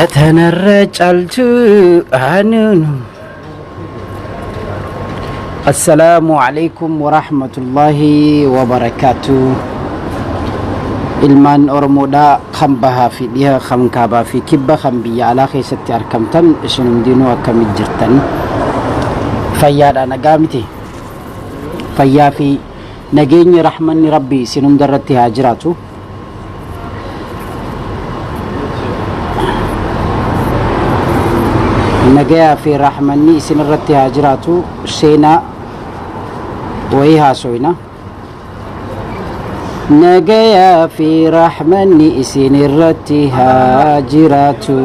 أتنرج الجوعنون. السلام عليكم ورحمة الله وبركاته. ilmaan Oromoodhaa kan bahaa fi dhiha kan kaabaa fi kibba kan biyya alaa keessatti argamtan isin hundinuu akkamitti jirtan? Fayyaadha nagaa miti? Fayyaa fi nageenyi rahmanni Rabbi isin hundarratti haa jiraatu. Nagayaa fi rahmanni isin irratti haa jiraatu. Seenaa wayii haasoyna. Nagayaa fi rahmanni isin irratti haa jiraatu.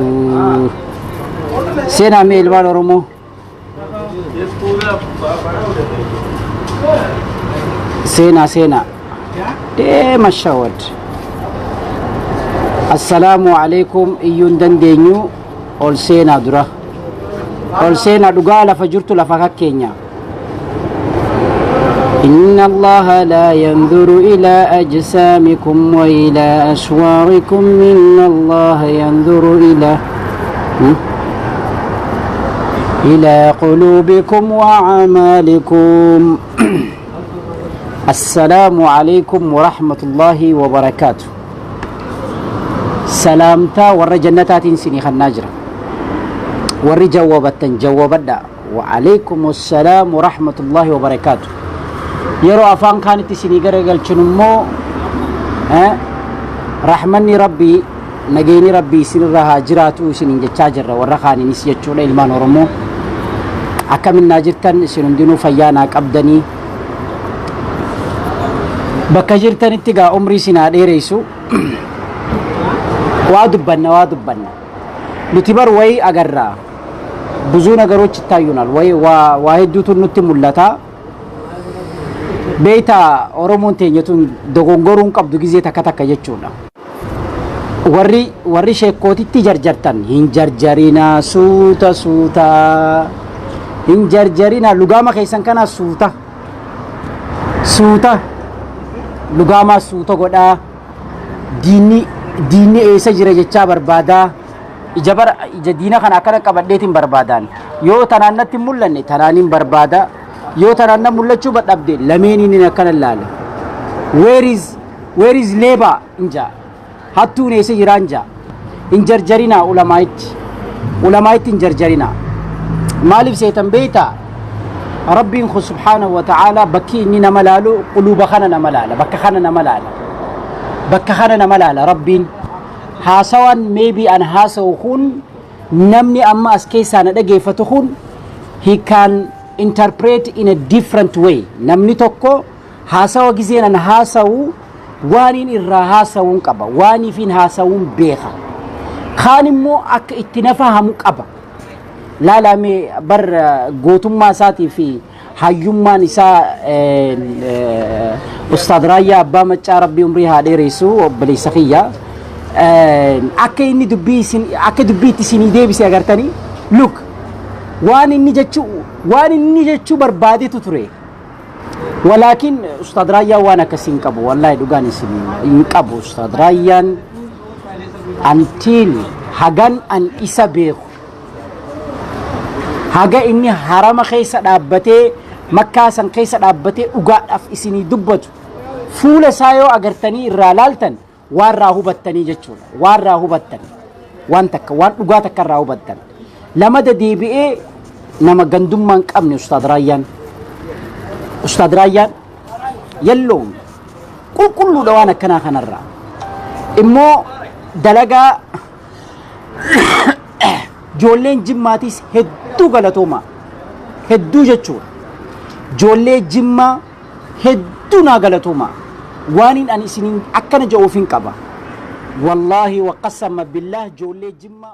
Seenaa mee ilmaan Oromoo? Seenaa deema shawad. Assalaamu alaikum iyyuun dandeenyu ol seenaa dura. Ol seenaa dhugaa lafa jirtu lafa kakkeenya. إن الله لا ينظر إلى أجسامكم وإلى أسواركم إن الله ينظر إلى قلوبكم وأعمالكم. السلام عليكم ورحمة الله وبركاته. سلامتا ور جنتات سني خناجرة ور جوابتا وعليكم السلام ورحمة الله وبركاته. yeroo afaan kaanitti isinii garagalchinu immoo rahmanni Rabbii nageenyi Rabbii isinirra haa jiraatu isiniin jechaa jirra. Warra kaaniinis jechuudha ilmaan Oromoo akkaminnaa jirtan isin hundinuu fayyaa naa qabdanii bakka jirtanitti gaa umrii isinaa dheereysu. waa dubbanna nuti bar way agarraa ብዙ ነገሮች ይታዩናል ወይ waa hedduutu nutti mul'ata. Beeta Oromoon teenyatuun dogongoruun qabdu gizee takka jechuudha. Warri sheekootitti jarjartan hin jarjarina suuta hin jarjarina lugaama keessan kana suuta lugaama suuta godhaa. Diinni eessa jira jechaa barbaadaa. Ija diina kana akkana qabadheetiin barbaadan yoo tanaan natti mul'anne tanaaniin barbaada. yoo tanaan mul'achuu badhabde lameeniin akkana laala. Where is labor inja hattuun eessa jira inja hin jarjarina ulamaa'itti hin jarjarina. maaliif seetan beeyta Rabbiin kun subhaanahu wa ta'ala bakki inni nama laalu quluuba kana nama laala. Bakka kana nama laala Rabbiin. Haasawan maybe an haasawu kun namni amma as keessaa na dhageeffatu kun he can interpret in a different way. Namni tokko haasawa gizeen an haasawu waaniin irraa haasawuun qaba. Waaniifin haasawuun beeka. Kaan immoo akka itti nafahamu qaba. Laalamee bar gootummaa isaatii fi hayyummaan isaa Ustaad Raayyaa Abbaa Maccaa Rabbii umrii haa dheeressu obboleessa kiyya. Akka inni dubbiitti isinii deebisee agartanii. Look waan inni jechuu barbaadetu ture. Walaakin Ustaad Raayyaan waan akkasii hin qabu. Wallaahi dhugaan isin hin qabu. Ustaad Raayyaan until hagan an isa beeku haga inni harama keessa dhaabbatee Makkaa san keessa dhaabbatee dhugaadhaaf isinii dubbatu fuula isaa yoo agartanii irraa laaltan waan raa hubattanii jechuudha. Waan raa hubattan waan dhugaa takka irraa hubattan. Lamada deebi'ee nama gandummaan qabne Ustaad Raayyaan yalloon qulqulluudha waan akkanaa kanarraa. Immoo dalagaa ijoolleen Jimmaatis hedduu galatooma hedduu jechuudha. Ijoollee Jimmaa hedduu naa galatooma. Waaniin ani isiniin akkana jedhuufin qaba. Wallaahi wa qasama billah ijoollee Jimmaa